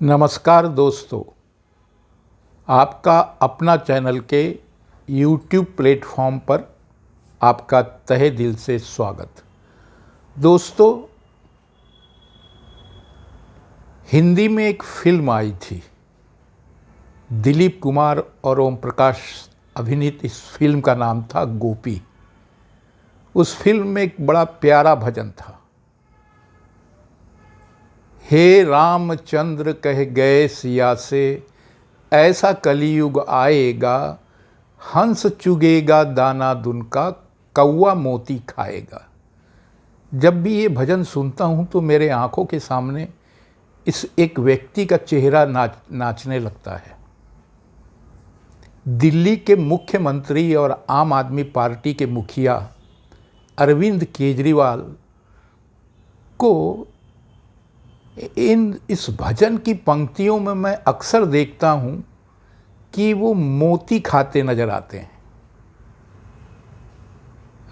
नमस्कार दोस्तों, आपका अपना चैनल के YouTube प्लेटफॉर्म पर आपका तहे दिल से स्वागत। दोस्तों, हिंदी में एक फिल्म आई थी, दिलीप कुमार और ओम प्रकाश अभिनीत। इस फिल्म का नाम था गोपी। उस फिल्म में एक बड़ा प्यारा भजन था, हे रामचंद्र कह गए सिया से, ऐसा कलियुग आएगा, हंस चुगेगा दाना दुन का, कौवा मोती खाएगा। जब भी ये भजन सुनता हूँ तो मेरे आंखों के सामने इस एक व्यक्ति का चेहरा नाचने लगता है। दिल्ली के मुख्यमंत्री और आम आदमी पार्टी के मुखिया अरविंद केजरीवाल को इस भजन की पंक्तियों में मैं अक्सर देखता हूँ कि वो मोती खाते नजर आते हैं।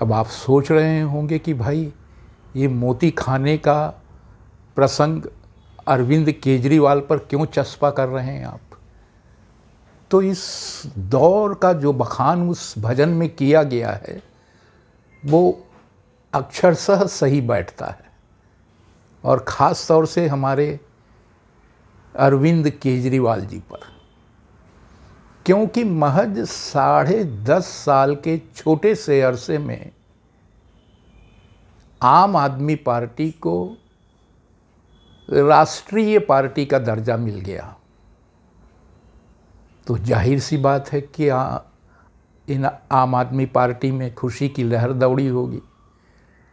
अब आप सोच रहे होंगे कि भाई ये मोती खाने का प्रसंग अरविंद केजरीवाल पर क्यों चस्पा कर रहे हैं आप। तो इस दौर का जो बखान उस भजन में किया गया है वो अक्षरशः सही बैठता है, और ख़ास तौर से हमारे अरविंद केजरीवाल जी पर, क्योंकि महज 10.5 साल के छोटे से अरसे में आम आदमी पार्टी को राष्ट्रीय पार्टी का दर्जा मिल गया। तो जाहिर सी बात है कि इन आम आदमी पार्टी में खुशी की लहर दौड़ी होगी।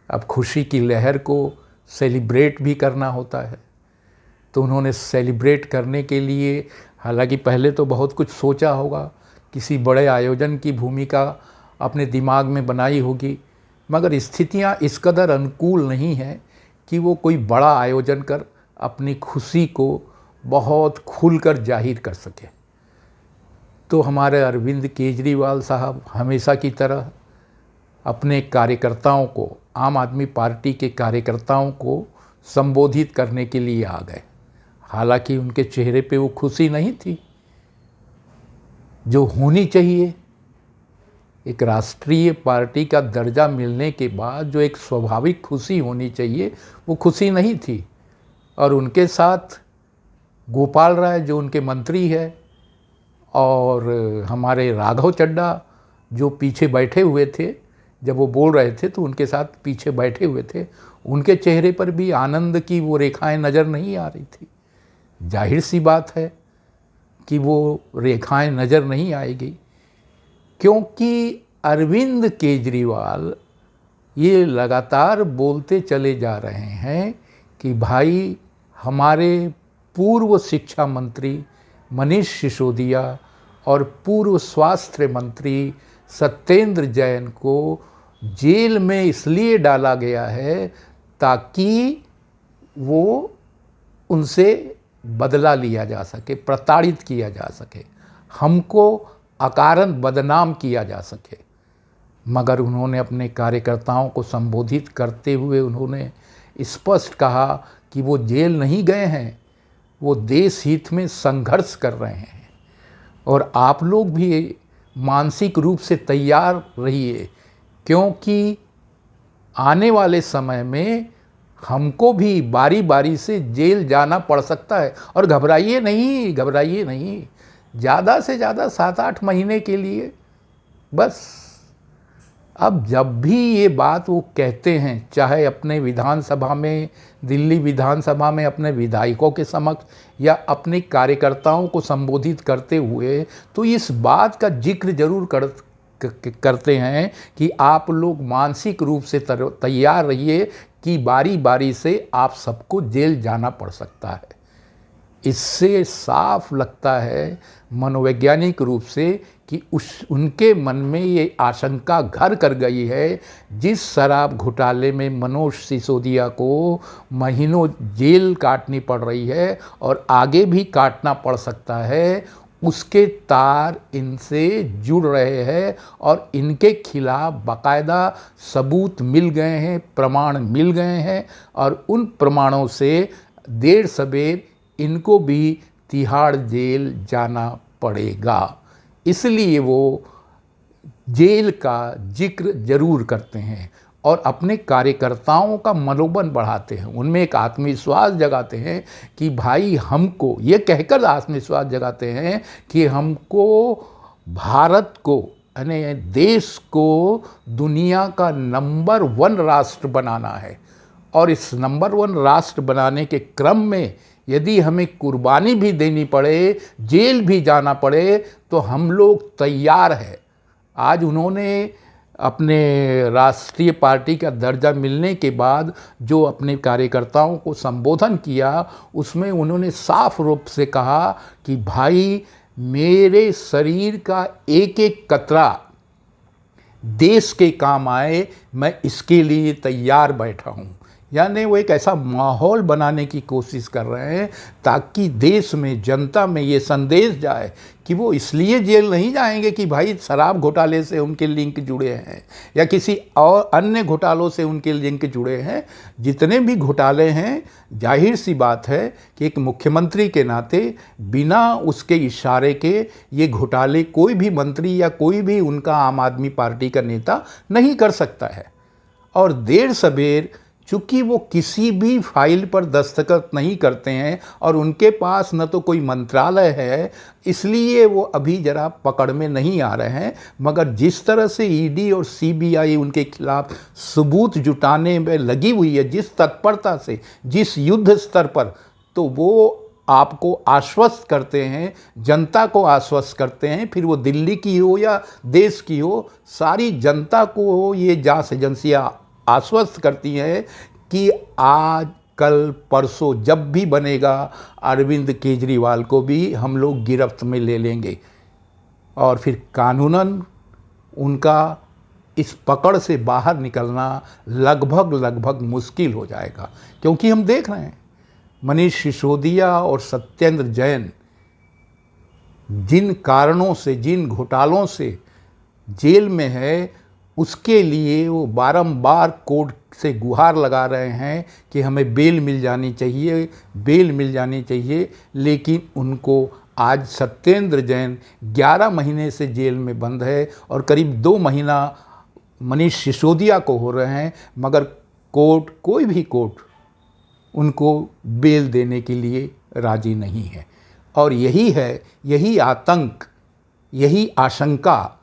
अब खुशी की लहर को सेलिब्रेट भी करना होता है, तो उन्होंने सेलिब्रेट करने के लिए हालांकि पहले तो बहुत कुछ सोचा होगा, किसी बड़े आयोजन की भूमिका अपने दिमाग में बनाई होगी, मगर स्थितियां इस कदर अनुकूल नहीं हैं कि वो कोई बड़ा आयोजन कर अपनी खुशी को बहुत खुलकर जाहिर कर सके। तो हमारे अरविंद केजरीवाल साहब हमेशा की तरह अपने कार्यकर्ताओं को, आम आदमी पार्टी के कार्यकर्ताओं को संबोधित करने के लिए आ गए। हालांकि उनके चेहरे पे वो खुशी नहीं थी जो होनी चाहिए। एक राष्ट्रीय पार्टी का दर्जा मिलने के बाद जो एक स्वाभाविक खुशी होनी चाहिए वो खुशी नहीं थी। और उनके साथ गोपाल राय जो उनके मंत्री है, और हमारे राघव चड्ढा जो पीछे बैठे हुए थे, जब वो बोल रहे थे तो उनके साथ पीछे बैठे हुए थे, उनके चेहरे पर भी आनंद की वो रेखाएं नज़र नहीं आ रही थी। जाहिर सी बात है कि वो रेखाएं नज़र नहीं आएगी, क्योंकि अरविंद केजरीवाल ये लगातार बोलते चले जा रहे हैं कि भाई हमारे पूर्व शिक्षा मंत्री मनीष सिसोदिया और पूर्व स्वास्थ्य मंत्री सत्येंद्र जैन को जेल में इसलिए डाला गया है ताकि वो उनसे बदला लिया जा सके, प्रताड़ित किया जा सके, हमको अकारण बदनाम किया जा सके। मगर उन्होंने अपने कार्यकर्ताओं को संबोधित करते हुए उन्होंने स्पष्ट कहा कि वो जेल नहीं गए हैं, वो देश हित में संघर्ष कर रहे हैं। और आप लोग भी मानसिक रूप से तैयार रहिए, क्योंकि आने वाले समय में हमको भी बारी बारी से जेल जाना पड़ सकता है। और घबराइए नहीं, घबराइए नहीं, ज़्यादा से ज़्यादा 7-8 महीने के लिए बस। अब जब भी ये बात वो कहते हैं, चाहे अपने विधानसभा में, दिल्ली विधानसभा में अपने विधायकों के समक्ष या अपने कार्यकर्ताओं को संबोधित करते हुए, तो इस बात का जिक्र जरूर करते हैं कि आप लोग मानसिक रूप से तैयार रहिए कि बारी बारी से आप सबको जेल जाना पड़ सकता है। इससे साफ लगता है मनोवैज्ञानिक रूप से कि उनके मन में ये आशंका घर कर गई है, जिस शराब घोटाले में मनोज सिसोदिया को महीनों जेल काटनी पड़ रही है और आगे भी काटना पड़ सकता है, उसके तार इनसे जुड़ रहे हैं और इनके खिलाफ बाकायदा सबूत मिल गए हैं, प्रमाण मिल गए हैं। और उन प्रमाणों से देर सवेर इनको भी तिहाड़ जेल जाना पड़ेगा। इसलिए वो जेल का जिक्र जरूर करते हैं और अपने कार्यकर्ताओं का मनोबल बढ़ाते हैं, उनमें एक आत्मविश्वास जगाते हैं कि भाई हमको, ये कहकर आत्मविश्वास जगाते हैं कि हमको भारत को, यानी देश को दुनिया का नंबर 1 राष्ट्र बनाना है। और इस नंबर 1 राष्ट्र बनाने के क्रम में यदि हमें कुर्बानी भी देनी पड़े, जेल भी जाना पड़े, तो हम लोग तैयार हैं। आज उन्होंने अपने राष्ट्रीय पार्टी का दर्जा मिलने के बाद जो अपने कार्यकर्ताओं को संबोधन किया, उसमें उन्होंने साफ रूप से कहा कि भाई मेरे शरीर का एक एक कतरा देश के काम आए, मैं इसके लिए तैयार बैठा हूँ। यानी वो एक ऐसा माहौल बनाने की कोशिश कर रहे हैं ताकि देश में, जनता में ये संदेश जाए कि वो इसलिए जेल नहीं जाएंगे कि भाई शराब घोटाले से उनके लिंक जुड़े हैं या किसी और अन्य घोटालों से उनके लिंक जुड़े हैं। जितने भी घोटाले हैं, जाहिर सी बात है कि एक मुख्यमंत्री के नाते बिना उसके इशारे के ये घोटाले कोई भी मंत्री या कोई भी उनका आम आदमी पार्टी का नेता नहीं कर सकता है। और देर सबेर चूँकि वो किसी भी फाइल पर दस्तखत नहीं करते हैं और उनके पास न तो कोई मंत्रालय है, इसलिए वो अभी ज़रा पकड़ में नहीं आ रहे हैं। मगर जिस तरह से ईडी और सीबीआई उनके खिलाफ सबूत जुटाने में लगी हुई है, जिस तत्परता से, जिस युद्ध स्तर पर, तो वो आपको आश्वस्त करते हैं, जनता को आश्वस्त करते हैं। फिर वो दिल्ली की हो या देश की हो, सारी जनता को ये जांच एजेंसियाँ आश्वस्त करती है कि आज कल परसों जब भी बनेगा, अरविंद केजरीवाल को भी हम लोग गिरफ्त में ले लेंगे और फिर कानूनन उनका इस पकड़ से बाहर निकलना लगभग मुश्किल हो जाएगा। क्योंकि हम देख रहे हैं मनीष सिसोदिया और सत्येंद्र जैन जिन कारणों से, जिन घोटालों से जेल में है, उसके लिए वो बारंबार कोर्ट से गुहार लगा रहे हैं कि हमें बेल मिल जानी चाहिए, बेल मिल जानी चाहिए। लेकिन उनको आज सत्येंद्र जैन 11 महीने से जेल में बंद है और करीब 2 महीना मनीष सिसोदिया को हो रहे हैं, मगर कोर्ट, कोई भी कोर्ट उनको बेल देने के लिए राजी नहीं है। और यही है, यही आतंक, यही आशंका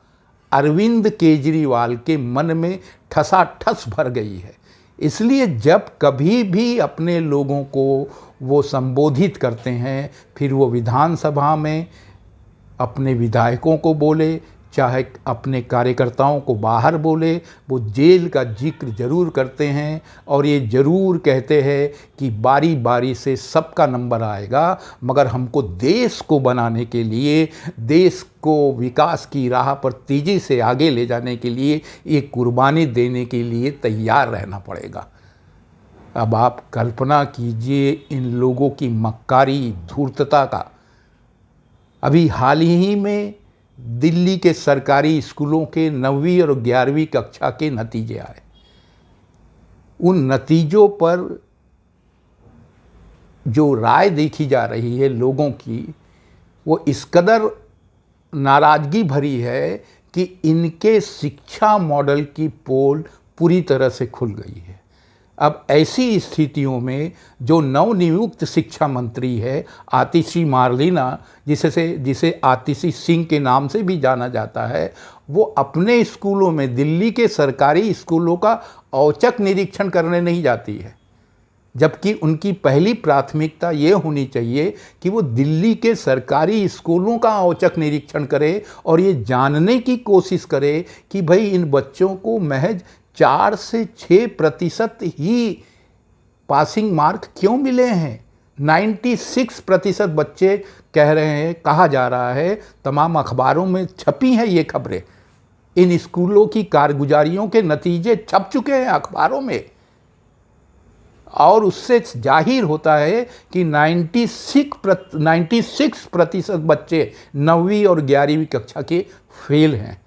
अरविंद केजरीवाल के मन में ठसाठस भर गई है। इसलिए जब कभी भी अपने लोगों को वो संबोधित करते हैं, फिर वो विधानसभा में अपने विधायकों को बोले, चाहे अपने कार्यकर्ताओं को बाहर बोले, वो जेल का जिक्र ज़रूर करते हैं और ये ज़रूर कहते हैं कि बारी बारी से सबका नंबर आएगा, मगर हमको देश को बनाने के लिए, देश को विकास की राह पर तेज़ी से आगे ले जाने के लिए, ये कुर्बानी देने के लिए तैयार रहना पड़ेगा। अब आप कल्पना कीजिए इन लोगों की मक्कारी धूर्तता का। अभी हाल ही में दिल्ली के सरकारी स्कूलों के 9वीं और 11वीं कक्षा के नतीजे आए। उन नतीजों पर जो राय देखी जा रही है लोगों की, वो इस कदर नाराज़गी भरी है कि इनके शिक्षा मॉडल की पोल पूरी तरह से खुल गई है। अब ऐसी स्थितियों में जो नवनियुक्त शिक्षा मंत्री है आतिशी मार्लेना, जिसे आतिशी सिंह के नाम से भी जाना जाता है, वो अपने स्कूलों में, दिल्ली के सरकारी स्कूलों का औचक निरीक्षण करने नहीं जाती है, जबकि उनकी पहली प्राथमिकता ये होनी चाहिए कि वो दिल्ली के सरकारी स्कूलों का औचक निरीक्षण करे और ये जानने की कोशिश करे कि भाई इन बच्चों को महज 4 से 6% ही पासिंग मार्क क्यों मिले हैं। 96% बच्चे कह रहे हैं, कहा जा रहा है, तमाम अखबारों में छपी हैं ये खबरें, इन स्कूलों की कारगुजारियों के नतीजे छप चुके हैं अखबारों में, और उससे जाहिर होता है कि 96% बच्चे 9वीं और 11वीं कक्षा के फेल हैं।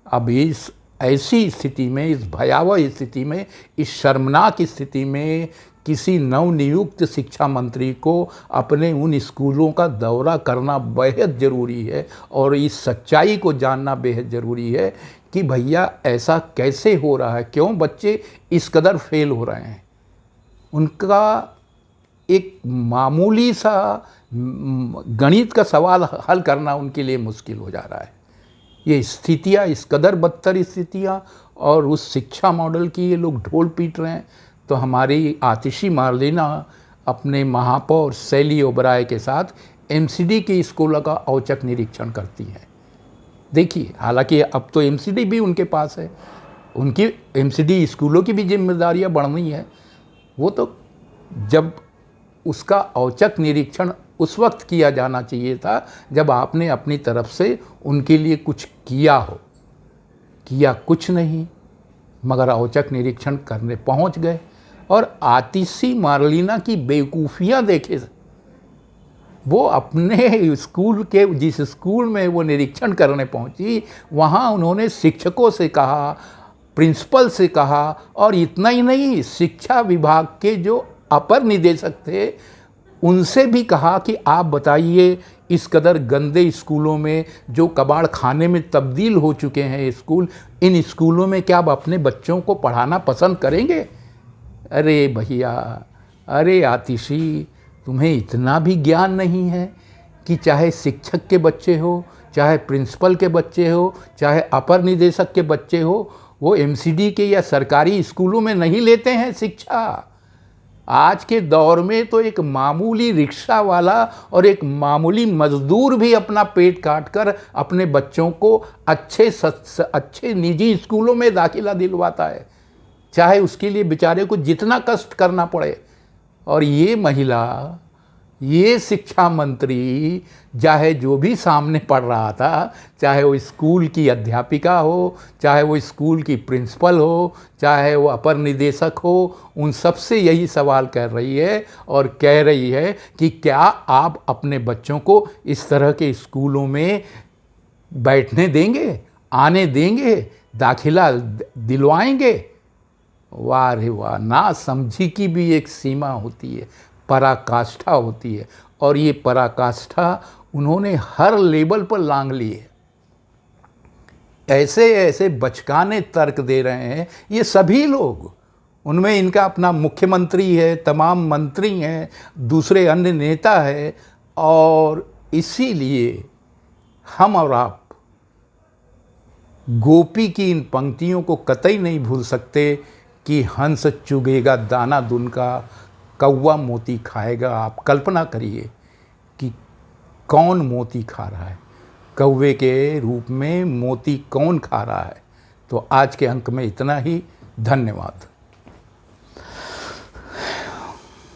अब इस ऐसी स्थिति में, इस भयावह स्थिति में, इस शर्मनाक स्थिति में किसी नवनियुक्त शिक्षा मंत्री को अपने उन स्कूलों का दौरा करना बेहद ज़रूरी है और इस सच्चाई को जानना बेहद ज़रूरी है कि भैया ऐसा कैसे हो रहा है, क्यों बच्चे इस कदर फेल हो रहे हैं। उनका एक मामूली सा गणित का सवाल हल करना उनके लिए मुश्किल हो जा रहा है। ये स्थितियाँ, इस कदर बदतर स्थितियाँ और उस शिक्षा मॉडल की ये लोग ढोल पीट रहे हैं। तो हमारी आतिशी मार्लिना अपने महापौर शैली ओबराय के साथ एमसीडी के स्कूलों का औचक निरीक्षण करती हैं। देखिए, हालांकि अब तो एमसीडी भी उनके पास है, उनकी एमसीडी स्कूलों की भी जिम्मेदारियां बढ़नी है। वो तो जब उसका औचक निरीक्षण उस वक्त किया जाना चाहिए था जब आपने अपनी तरफ से उनके लिए कुछ किया हो। किया कुछ नहीं, मगर औचक निरीक्षण करने पहुंच गए। और आतिशी मार्लिना की बेवकूफ़ियाँ देखे, वो अपने स्कूल के, जिस स्कूल में वो निरीक्षण करने पहुंची, वहाँ उन्होंने शिक्षकों से कहा, प्रिंसिपल से कहा, और इतना ही नहीं, शिक्षा विभाग के जो अपर निदेशक थे उनसे भी कहा कि आप बताइए, इस कदर गंदे स्कूलों में जो कबाड़ खाने में तब्दील हो चुके हैं स्कूल, इन स्कूलों में क्या आप अपने बच्चों को पढ़ाना पसंद करेंगे? अरे भैया, अरे आतिशी, तुम्हें इतना भी ज्ञान नहीं है कि चाहे शिक्षक के बच्चे हो, चाहे प्रिंसिपल के बच्चे हो, चाहे अपर निदेशक के बच्चे हो, वो एमसीडी के या सरकारी स्कूलों में नहीं लेते हैं शिक्षा। आज के दौर में तो एक मामूली रिक्शा वाला और एक मामूली मजदूर भी अपना पेट काट कर अपने बच्चों को अच्छे निजी स्कूलों में दाखिला दिलवाता है, चाहे उसके लिए बेचारे को जितना कष्ट करना पड़े। और ये महिला, ये शिक्षा मंत्री, चाहे जो भी सामने पढ़ रहा था, चाहे वो स्कूल की अध्यापिका हो, चाहे वो स्कूल की प्रिंसिपल हो, चाहे वो अपर निदेशक हो, उन सबसे यही सवाल कर रही है और कह रही है कि क्या आप अपने बच्चों को इस तरह के स्कूलों में बैठने देंगे, आने देंगे, दाखिला दिलवाएंगे? वाह रे वाह, ना समझी की भी एक सीमा होती है, पराकाष्ठा होती है। और ये पराकाष्ठा उन्होंने हर लेवल पर लांघ ली है। ऐसे ऐसे बचकाने तर्क दे रहे हैं ये सभी लोग। उनमें इनका अपना मुख्यमंत्री है, तमाम मंत्री हैं, दूसरे अन्य नेता है। और इसीलिए हम और आप गोपी की इन पंक्तियों को कतई नहीं भूल सकते कि हंस चुगेगा दाना दुन का, कौवा मोती खाएगा। आप कल्पना करिए कि कौन मोती खा रहा है, कौवे के रूप में मोती कौन खा रहा है। तो आज के अंक में इतना ही। धन्यवाद।